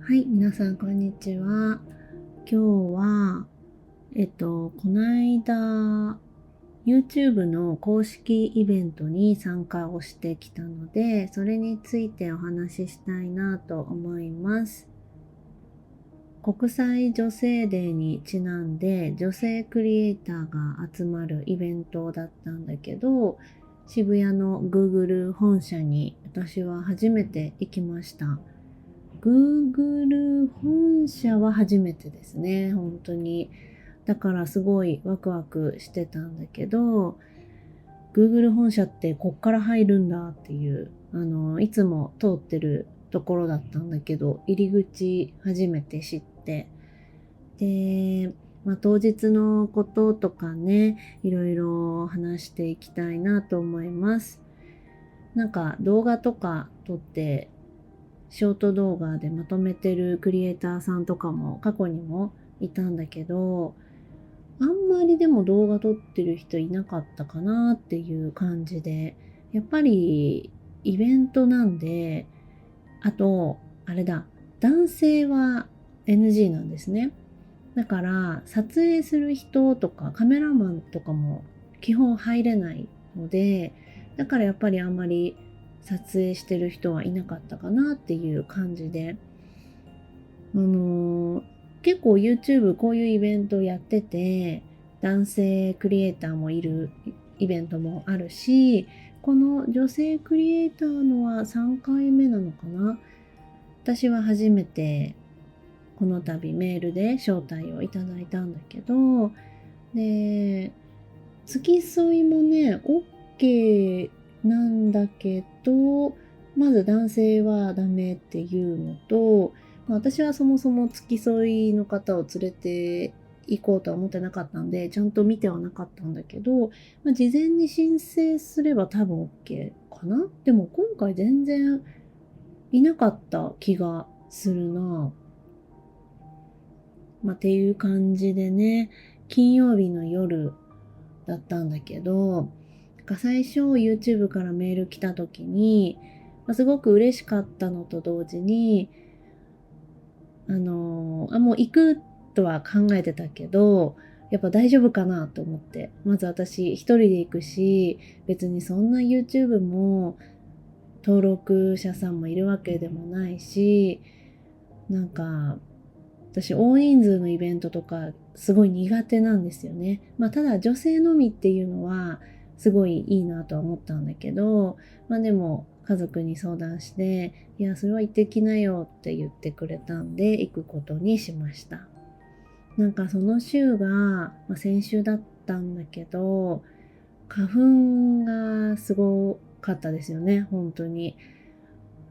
はい、皆さんこんにちは。今日は、この間、YouTube の公式イベントに参加をしてきたので、それについてお話ししたいなと思います。国際女性デーにちなんで、女性クリエイターが集まるイベントだったんだけど、渋谷の Google 本社に私は初めて行きました。Google 本社は初めてですね、本当に。だからすごいワクワクしてたんだけど、Google 本社ってこっから入るんだっていう、いつも通ってるところだったんだけど、入り口初めて知って、で、当日のこととかね、いろいろ話していきたいなと思います。なんか動画とか撮ってショート動画でまとめてるクリエイターさんとかも過去にもいたんだけど、あんまりでも動画撮ってる人いなかったかなっていう感じで、やっぱりイベントなんで、あと、あれだ、男性は NG なんですね。だから撮影する人とかカメラマンとかも基本入れないので、だからやっぱりあんまり撮影してる人はいなかったかなっていう感じで、結構 YouTube こういうイベントやってて、男性クリエイターもいるイベントもあるし、この女性クリエイターのは3回目なのかな。私は初めてこの度メールで招待をいただいたんだけど、で、付き添いもね、OK なんだけど、まず男性はダメっていうのと、私はそもそも付き添いの方を連れて行こうとは思ってなかったんで、ちゃんと見てはなかったんだけど、事前に申請すれば多分 OK かな。でも今回全然いなかった気がするな。っていう感じでね、金曜日の夜だったんだけど、最初 YouTube からメール来た時に、すごく嬉しかったのと同時に、もう行くとは考えてたけど、やっぱ大丈夫かなと思って。まず私一人で行くし、別にそんな YouTube も登録者さんもいるわけでもないし、なんか私大人数のイベントとかすごい苦手なんですよね。ただ女性のみっていうのはすごいいいなとは思ったんだけど、でも家族に相談して、いやそれは行ってきなよって言ってくれたんで行くことにしました。なんかその週が、先週だったんだけど、花粉がすごかったですよね、本当に。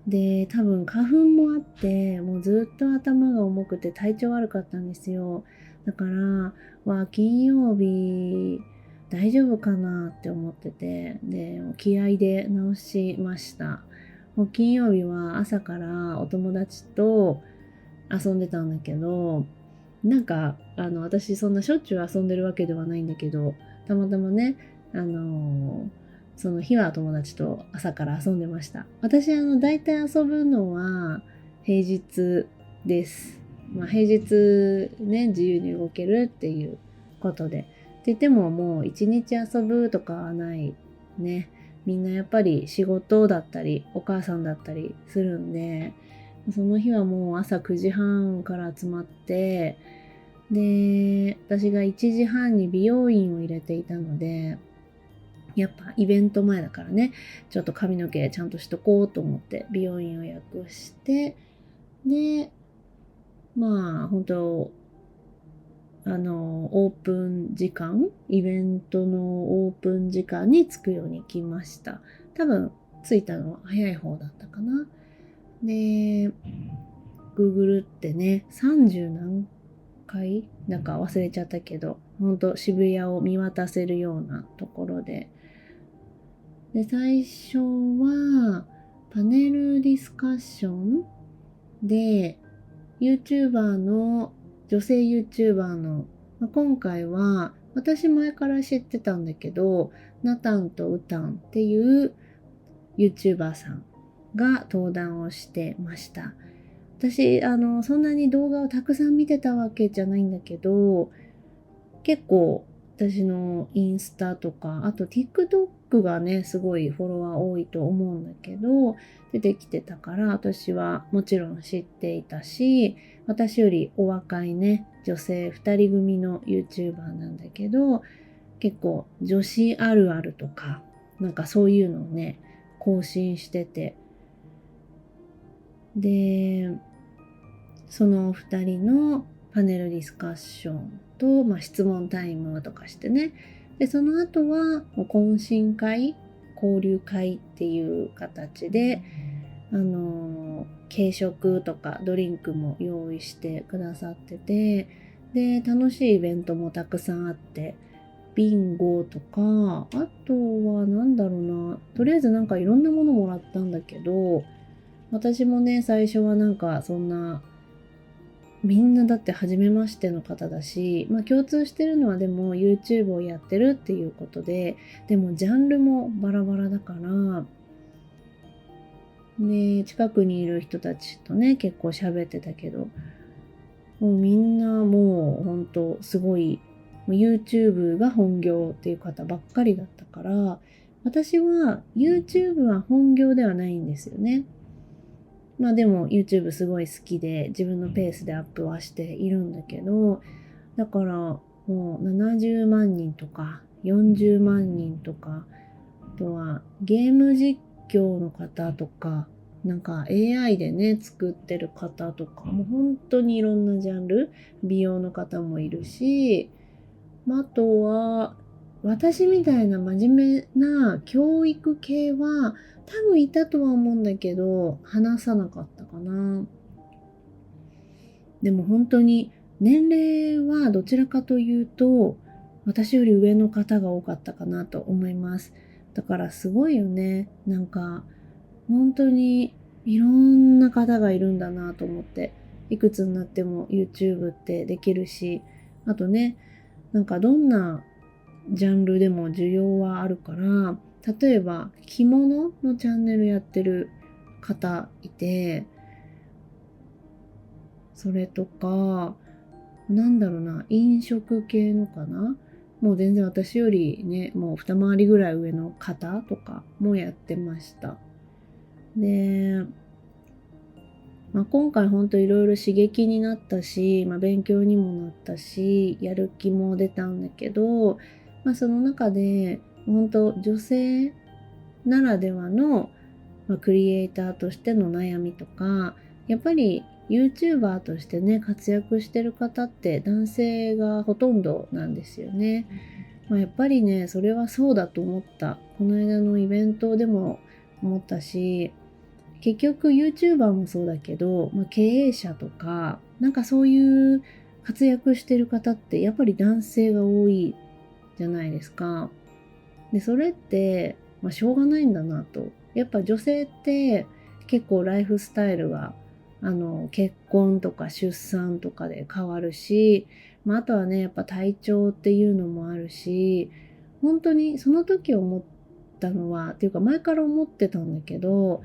で、多分花粉もあって、もうずっと頭が重くて体調悪かったんですよ。だから、金曜日大丈夫かなって思ってて、で、気合で直しました。もう金曜日は朝からお友達と遊んでたんだけど、なんか、私そんなしょっちゅう遊んでるわけではないんだけど、たまたまね、その日は友達と朝から遊んでました。私、大体遊ぶのは平日です。平日ね、自由に動けるっていうことで。って言ってももう一日遊ぶとかはないね。みんなやっぱり仕事だったり、お母さんだったりするんで、その日はもう朝9時半から集まって、で、私が1時半に美容院を入れていたので、やっぱイベント前だからね、ちょっと髪の毛ちゃんとしとこうと思って美容院を予約して、で、本当オープン時間、イベントのオープン時間に着くように来ました。多分着いたのは早い方だったかな。で、Google ってね、30何階なんか忘れちゃったけど、ほんと渋谷を見渡せるようなところで、最初はパネルディスカッションで、YouTuber の、女性 YouTuber の、今回は私前から知ってたんだけど、ナタンとウタンっていう YouTuber さんが登壇をしてました。私そんなに動画をたくさん見てたわけじゃないんだけど、結構私のインスタとか、あと TikTok がね、すごいフォロワー多いと思うんだけど、出てきてたから、私はもちろん知っていたし、私よりお若いね、女性2人組の YouTuber なんだけど、結構女子あるあるとか、なんかそういうのをね、更新してて、で、その2人のパネルディスカッションと、質問タイムとかしてね。で、その後は懇親会、交流会っていう形で、軽食とかドリンクも用意してくださってて、で、楽しいイベントもたくさんあって、ビンゴとか、あとはなんだろうな、とりあえずなんかいろんなものもらったんだけど、私もね、最初はなんかそんな、みんなだって初めましての方だし、共通してるのはでも YouTube をやってるっていうことで、でもジャンルもバラバラだから、ね、近くにいる人たちとね、結構喋ってたけど、もうみんなもうほんとすごい、YouTube が本業っていう方ばっかりだったから、私は YouTube は本業ではないんですよね。でも YouTube すごい好きで自分のペースでアップはしているんだけど、だからもう70万人とか40万人とか、あとはゲーム実況の方とか、なんか AI でね作ってる方とか、もう本当にいろんなジャンル、美容の方もいるし、あとは私みたいな真面目な教育系は多分いたとは思うんだけど、話さなかったかな。でも本当に年齢はどちらかというと、私より上の方が多かったかなと思います。だからすごいよね。なんか本当にいろんな方がいるんだなと思って、いくつになっても YouTube ってできるし、あとね、なんかどんなジャンルでも需要はあるから、例えば着物のチャンネルやってる方いて、それとか、なんだろうな、飲食系のかな、もう全然私よりね、もう二回りぐらい上の方とかもやってました。で、今回ほんといろいろ刺激になったし、勉強にもなったし、やる気も出たんだけど、その中で本当女性ならではの、クリエイターとしての悩みとか、やっぱり YouTuber としてね、活躍してる方って男性がほとんどなんですよね。やっぱりね、それはそうだと思った。この間のイベントでも思ったし、結局 YouTuber もそうだけど、経営者とか、なんかそういう活躍してる方ってやっぱり男性が多いじゃないですか。で、それって、しょうがないんだなと。やっぱ女性って結構ライフスタイルが、結婚とか出産とかで変わるし、あとはね、やっぱ体調っていうのもあるし、本当にその時思ったのは、っていうか前から思ってたんだけど、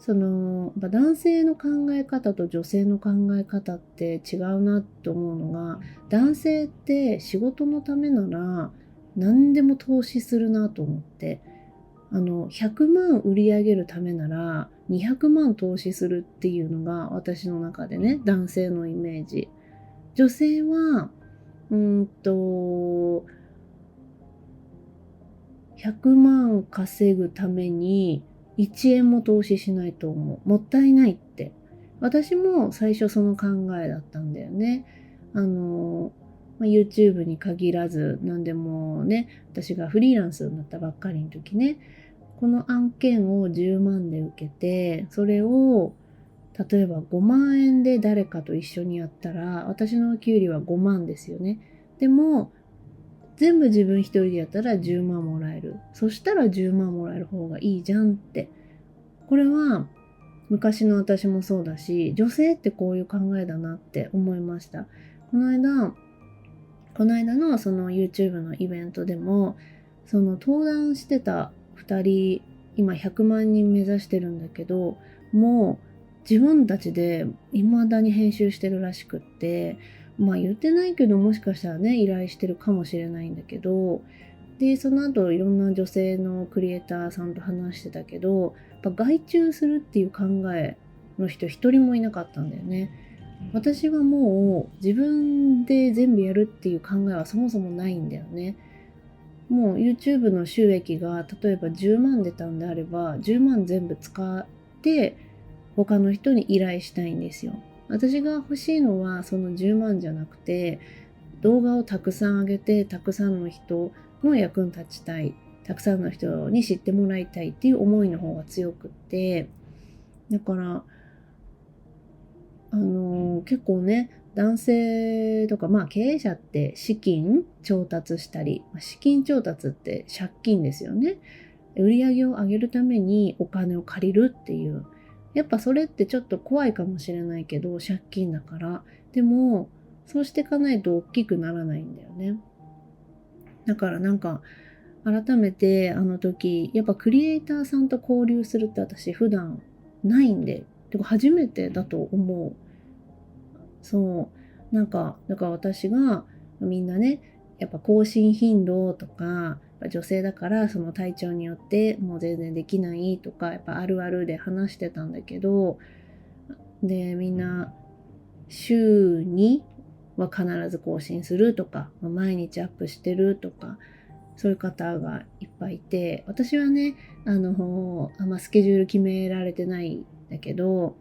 男性の考え方と女性の考え方って違うなと思うのが、男性って仕事のためなら何でも投資するなと思って、100万売り上げるためなら200万投資するっていうのが私の中でね、男性のイメージ。女性は100万稼ぐために1円も投資しないと思う。もったいないって。私も最初その考えだったんだよね。YouTube に限らず何でもね、私がフリーランスになったばっかりの時ね、この案件を10万で受けて、それを例えば5万円で誰かと一緒にやったら、私の給料は5万ですよね。でも全部自分一人でやったら10万もらえる。そしたら10万もらえる方がいいじゃんって。これは昔の私もそうだし、女性ってこういう考えだなって思いました。この間のその YouTube のイベントでも、その登壇してた2人、今100万人目指してるんだけど、も自分たちで未だに編集してるらしくって、まあ言ってないけどもしかしたらね依頼してるかもしれないんだけど、でその後いろんな女性のクリエイターさんと話してたけど、やっぱ外注するっていう考えの人一人もいなかったんだよね。私はもう自分で全部やるっていう考えはそもそもないんだよね。もう YouTube の収益が例えば10万出たんであれば10万全部使って他の人に依頼したいんですよ。私が欲しいのはその10万じゃなくて、動画をたくさん上げてたくさんの人の役に立ちたい、たくさんの人に知ってもらいたいっていう思いの方が強くって、だから結構ね男性とか経営者って資金調達したり、資金調達って借金ですよね。売り上げを上げるためにお金を借りるっていう、やっぱそれってちょっと怖いかもしれないけど借金だから、でもそうしていかないと大きくならないんだよね。だから改めてあの時やっぱクリエイターさんと交流するって私普段ないんで、てか初めてだと思う。だから私がみんなね、やっぱ更新頻度とか、女性だからその体調によってもう全然できないとか、やっぱあるあるで話してたんだけど、で、みんな週には必ず更新するとか、毎日アップしてるとか、そういう方がいっぱいいて、私はね、あんまスケジュール決められてないんだけど、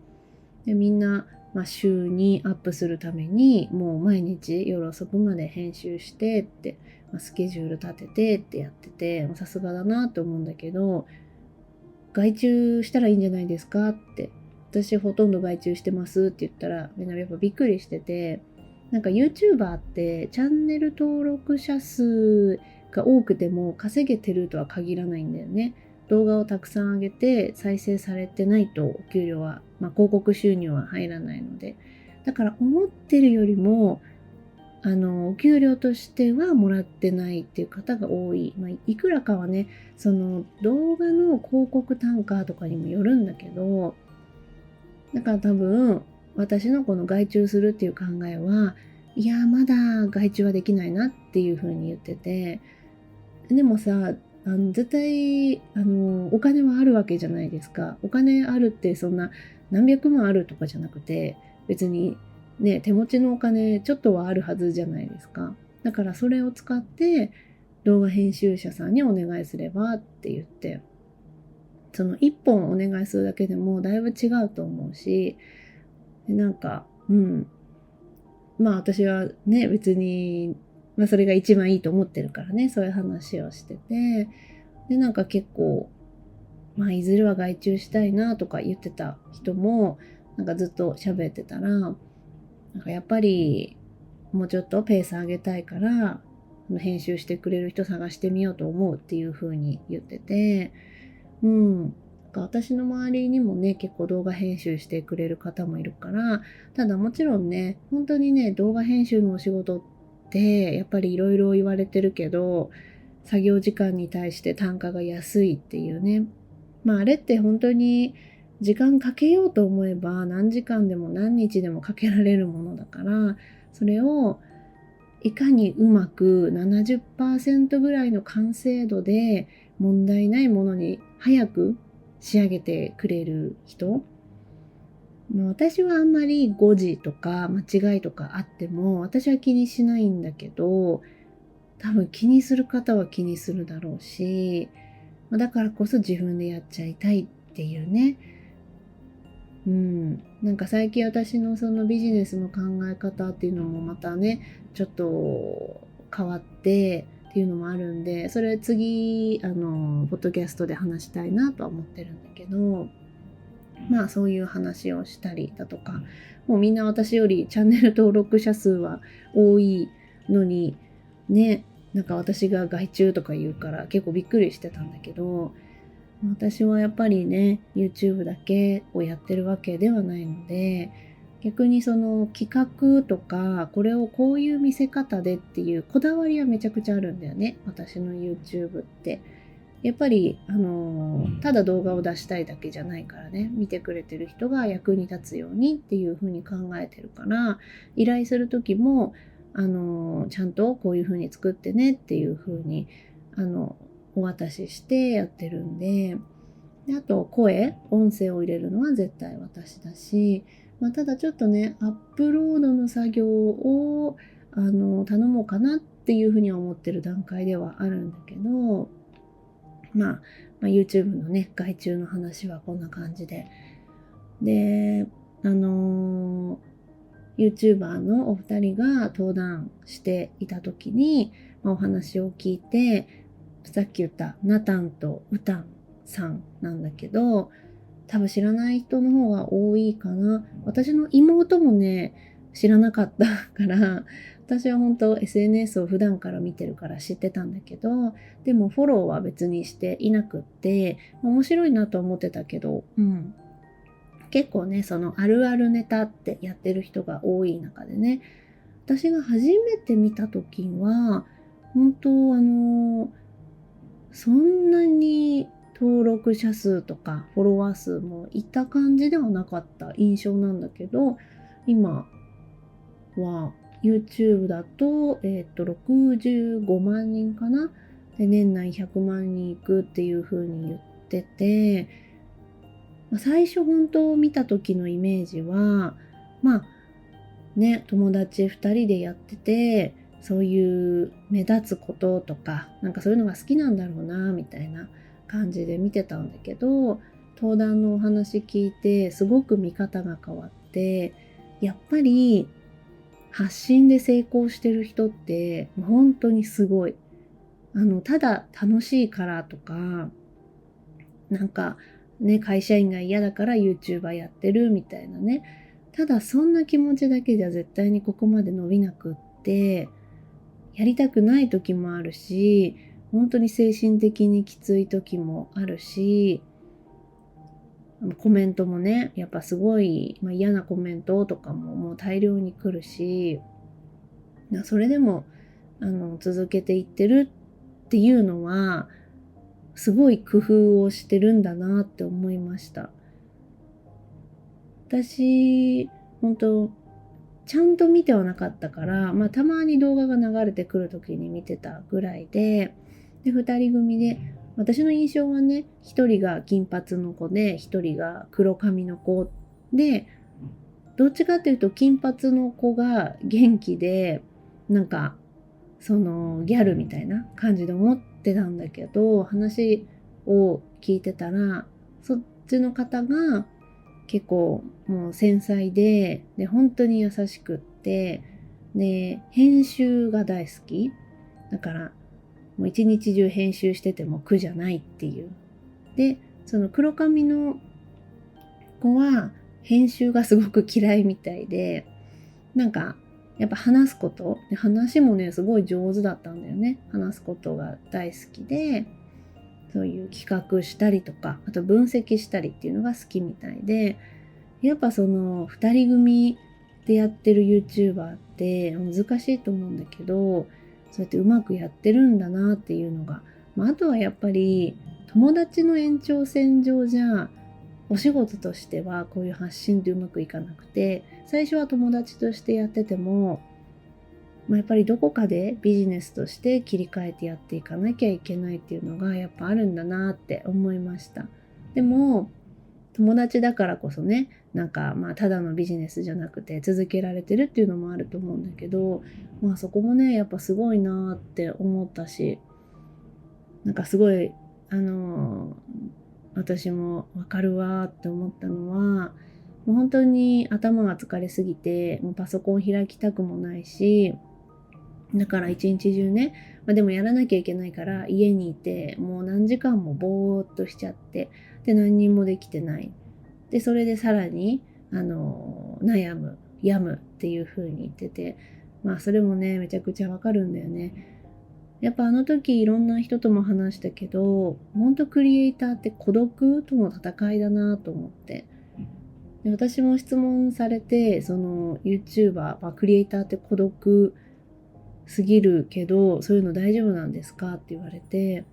でみんな、週にアップするためにもう毎日夜遅くまで編集してって、スケジュール立ててってやってて、さすがだなと思うんだけど、外注したらいいんじゃないですかって、私ほとんど外注してますって言ったらみんなやっぱびっくりしてて、YouTuber ってチャンネル登録者数が多くても稼げてるとは限らないんだよね。動画をたくさん上げて再生されてないとお給料は、広告収入は入らないので、だから思ってるよりもお給料としてはもらってないっていう方が多い。いくらかはね、その動画の広告単価とかにもよるんだけど、だから多分私のこの外注するっていう考えは、いやまだ外注はできないなっていうふうに言ってて、でもさ、絶対お金はあるわけじゃないですか。お金あるってそんな何百万あるとかじゃなくて、別にね、手持ちのお金ちょっとはあるはずじゃないですか。だからそれを使って動画編集者さんにお願いすればって言って、その一本お願いするだけでもだいぶ違うと思うし、で私はね別に、それが一番いいと思ってるからね、そういう話をしてて、で結構いずれは外注したいなとか言ってた人もずっと喋ってたら、やっぱりもうちょっとペース上げたいから編集してくれる人探してみようと思うっていう風に言ってて、私の周りにもね結構動画編集してくれる方もいるから、ただもちろんね本当にね動画編集のお仕事ってやっぱりいろいろ言われてるけど、作業時間に対して単価が安いっていうね、あれって本当に時間かけようと思えば何時間でも何日でもかけられるものだから、それをいかにうまく 70% ぐらいの完成度で問題ないものに早く仕上げてくれる人、私はあんまり誤字とか間違いとかあっても私は気にしないんだけど、多分気にする方は気にするだろうし、だからこそ自分でやっちゃいたいっていうね。最近私のそのビジネスの考え方っていうのもまたねちょっと変わってっていうのもあるんで、それ次ポッドキャストで話したいなとは思ってるんだけど、そういう話をしたりだとか、もうみんな私よりチャンネル登録者数は多いのにね、私が外注とか言うから結構びっくりしてたんだけど、私はやっぱりね YouTube だけをやってるわけではないので、逆にその企画とかこれをこういう見せ方でっていうこだわりはめちゃくちゃあるんだよね、私の YouTube って。やっぱりただ動画を出したいだけじゃないからね、見てくれてる人が役に立つようにっていう風に考えてるから、依頼する時もちゃんとこういう風に作ってねっていう風にお渡ししてやってるんで、あと音声を入れるのは絶対私だし、ただちょっとねアップロードの作業を頼もうかなっていうふうには思ってる段階ではあるんだけど、YouTube のね外注の話はこんな感じで、YouTuber のお二人が登壇していた時に、お話を聞いて、さっき言ったナタンとウタンさんなんだけど、多分知らない人の方が多いかな。私の妹もね知らなかったから私は本当 SNS を普段から見てるから知ってたんだけど、でもフォローは別にしていなくって、面白いなと思ってたけど、結構ねそのあるあるネタってやってる人が多い中でね、私が初めて見た時は本当そんなに登録者数とかフォロワー数もいった感じではなかった印象なんだけど、今は YouTube だと、65万人かな、で年内100万人いくっていう風に言ってて、最初本当見た時のイメージは友達2人でやってて、そういう目立つこととかなんかそういうのが好きなんだろうなみたいな感じで見てたんだけど、登壇のお話聞いてすごく見方が変わって、やっぱり発信で成功してる人って本当にすごい。ただ楽しいからとか、なんかね会社員が嫌だから YouTuber やってるみたいなね、ただそんな気持ちだけじゃ絶対にここまで伸びなくって、やりたくない時もあるし、本当に精神的にきつい時もあるし、コメントもねやっぱすごい、嫌なコメントとかももう大量に来るし、それでも続けていってるっていうのはすごい工夫をしてるんだなって思いました。私本当ちゃんと見てはなかったから、たまに動画が流れてくる時に見てたぐらいで、2人組で、私の印象はね、1人が金髪の子で1人が黒髪の子で、どっちかっていうと金髪の子が元気で、なんかそのギャルみたいな感じで思ってたんだけど、話を聞いてたらそっちの方が結構もう繊細で本当に優しくって、で編集が大好きだから、もう一日中編集してても苦じゃないっていう。でその黒髪の子は編集がすごく嫌いみたいで、なんかやっぱ話すことで、話もねすごい上手だったんだよね。話すことが大好きで、そういう企画したりとか、あと分析したりっていうのが好きみたいで、やっぱその2人組でやってる YouTuber って難しいと思うんだけど、そうやってうまくやってるんだなっていうのが、あとはやっぱり友達の延長線上じゃお仕事としてはこういう発信ってうまくいかなくて、最初は友達としてやってても、やっぱりどこかでビジネスとして切り替えてやっていかなきゃいけないっていうのがやっぱあるんだなって思いました。でも友達だからこそね、なんかただのビジネスじゃなくて続けられてるっていうのもあると思うんだけど、そこもねやっぱすごいなって思ったし、なんかすごい私もわかるわって思ったのは、もう本当に頭が疲れすぎてもうパソコン開きたくもないし、だから一日中ね、でもやらなきゃいけないから家にいてもう何時間もぼーっとしちゃって、で何にもできてない。でそれでさらに悩む病むっていう風に言ってて、それもねめちゃくちゃわかるんだよね。やっぱあの時いろんな人とも話したけど、本当クリエイターって孤独との戦いだなと思って、で私も質問されて、その YouTuber、クリエイターって孤独すぎるけどそういうの大丈夫なんですかって言われて、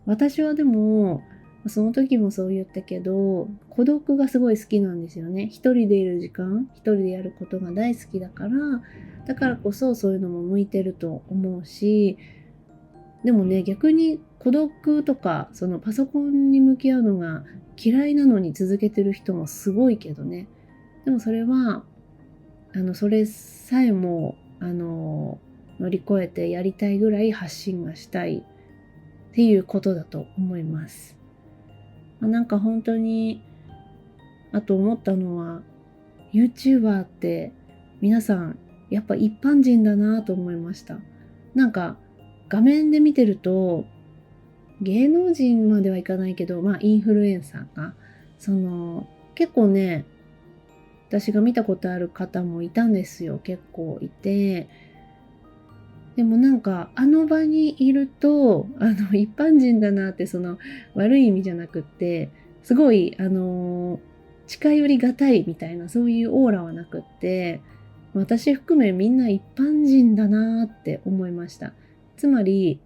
私はでも、その時もそう言ったけど、孤独がすごい好きなんですよね。一人でいる時間、一人でやることが大好きだから、だからこそそういうのも向いてると思うし、でもね、逆に孤独とか、そのパソコンに向き合うのが嫌いなのに続けてる人もすごいけどね。でもそれは、それさえも、乗り越えてやりたいぐらい発信がしたいっていうことだと思います。なんか本当に、あと思ったのは、YouTuber って皆さんやっぱ一般人だなと思いました。なんか画面で見てると芸能人まではいかないけど、インフルエンサーが結構ね、私が見たことある方もいたんですよ。結構いて、でもなんかあの場にいると一般人だなって、悪い意味じゃなくって、すごい近寄りがたいみたいな、そういうオーラはなくって、私含めみんな一般人だなって思いました。つまり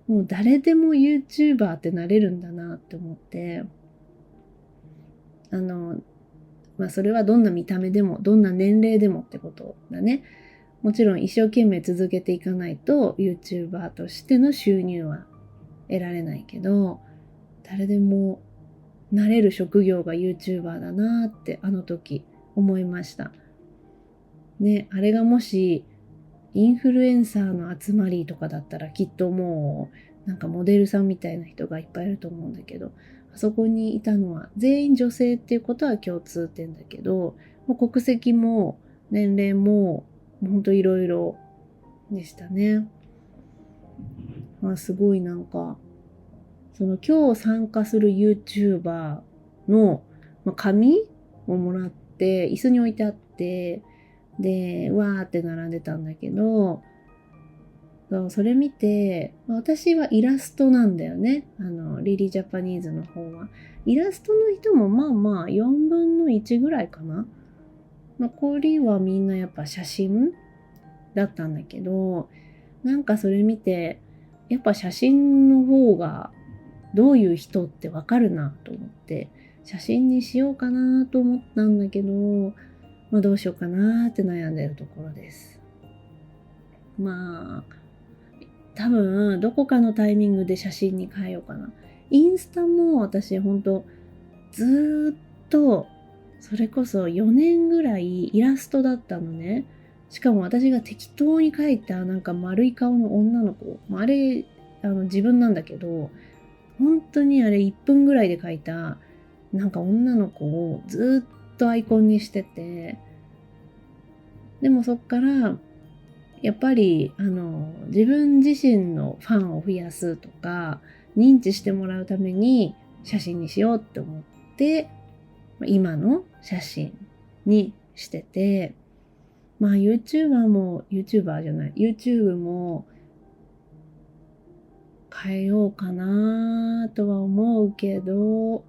もう誰でも YouTuber ってなれるんだなって思って、それはどんな見た目でもどんな年齢でもってことだね。もちろん一生懸命続けていかないと YouTuber としての収入は得られないけど、誰でもなれる職業が YouTuber だなってあの時思いました。ね、あれがもしインフルエンサーの集まりとかだったら、きっともうなんかモデルさんみたいな人がいっぱいいると思うんだけど、あそこにいたのは全員女性っていうことは共通点だけど、もう国籍も年齢もほんといろいろでしたね。すごいなんか、今日参加する YouTuber の、紙をもらって椅子に置いてあって、でわーって並んでたんだけど、それ見て、私はイラストなんだよね。リリージャパニーズの方は。イラストの人も4分の1ぐらいかな。残りはみんなやっぱ写真だったんだけど、なんかそれ見て、やっぱ写真の方がどういう人ってわかるなと思って、写真にしようかなと思ったんだけど、どうしようかなって悩んでるところです。多分どこかのタイミングで写真に変えようかな。インスタも私ほんとずっとそれこそ4年ぐらいイラストだったのね。しかも私が適当に描いたなんか丸い顔の女の子、あれ自分なんだけど、本当にあれ1分ぐらいで描いたなんか女の子をずっとアイコンにしてて、でもそっからやっぱり自分自身のファンを増やすとか認知してもらうために写真にしようって思って、今の写真にしてて、YouTuber じゃない YouTube も変えようかなとは思うけど、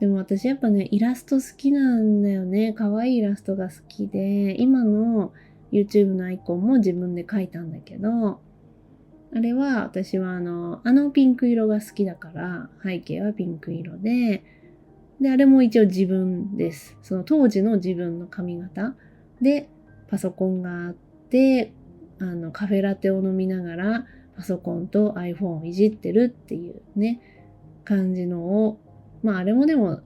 でも私やっぱね、イラスト好きなんだよね。可愛いイラストが好きで、今の YouTube のアイコンも自分で描いたんだけど、あれは私はピンク色が好きだから、背景はピンク色で、あれも一応自分です。その当時の自分の髪型で、パソコンがあって、カフェラテを飲みながら、パソコンと iPhone をいじってるっていうね、感じのを、あれもでも、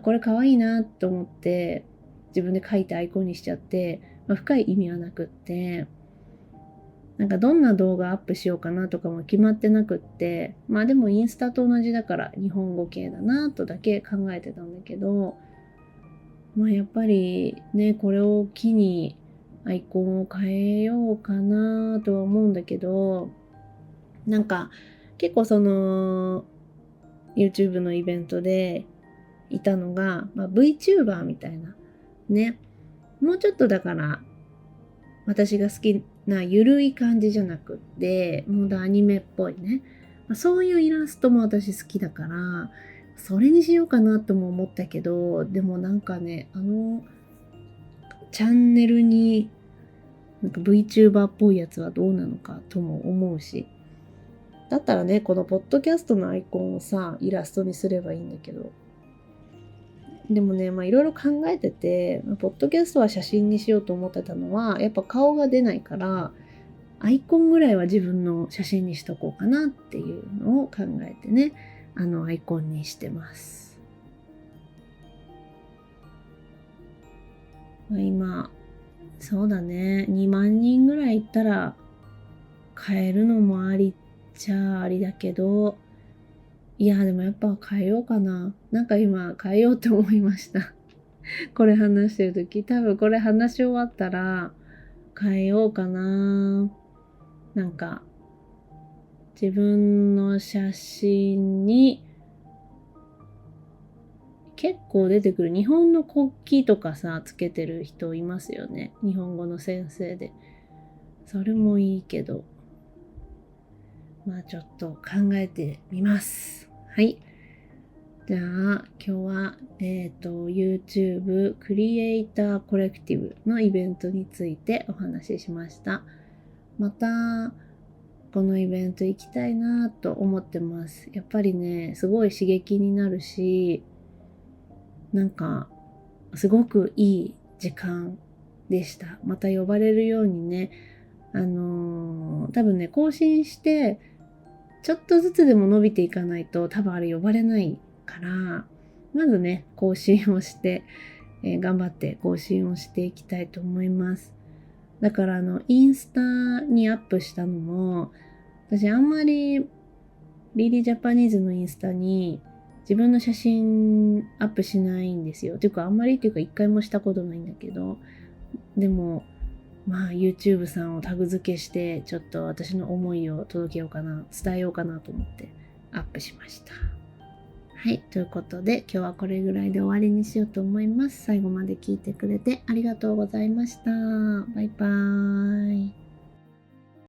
これ可愛いなと思って、自分で書いてアイコンにしちゃって、深い意味はなくって、なんかどんな動画アップしようかなとかも決まってなくって、でもインスタと同じだから日本語系だなとだけ考えてたんだけど、やっぱりね、これを機にアイコンを変えようかなとは思うんだけど、なんか結構YouTube のイベントでいたのが、VTuber みたいなね、もうちょっとだから私が好きなゆるい感じじゃなくって、もうアニメっぽいね、そういうイラストも私好きだから、それにしようかなとも思ったけど、でもなんかね、チャンネルになんか VTuber っぽいやつはどうなのかとも思うし、だったらね、このポッドキャストのアイコンをさ、イラストにすればいいんだけど。でもね、いろいろ考えてて、ポッドキャストは写真にしようと思ってたのは、やっぱ顔が出ないから、アイコンぐらいは自分の写真にしとこうかなっていうのを考えてね、アイコンにしてます。今、そうだね、2万人ぐらいいったら変えるのもありっちゃありだけど、いや、でもやっぱ変えようかな。なんか今変えようって思いました。これ話してる時、多分これ話し終わったら変えようかな。なんか自分の写真に結構出てくる日本の国旗とかさ、つけてる人いますよね。日本語の先生で。それもいいけど、ちょっと考えてみます。はい。じゃあ、今日は、YouTube クリエイターコレクティブのイベントについてお話ししました。また、このイベント行きたいなと思ってます。やっぱりね、すごい刺激になるし、なんか、すごくいい時間でした。また呼ばれるようにね、多分ね、更新して、ちょっとずつでも伸びていかないと、多分あれ呼ばれないから、まずね、更新をして、頑張って更新をしていきたいと思います。だからインスタにアップしたのも、私あんまりリリージャパニーズのインスタに自分の写真アップしないんですよ。ていうかあんまりっていうか一回もしたことないんだけど、でもYouTube さんをタグ付けしてちょっと私の思いを届けようかな、伝えようかなと思ってアップしました。はい、ということで今日はこれぐらいで終わりにしようと思います。最後まで聞いてくれてありがとうございました。バイバイ。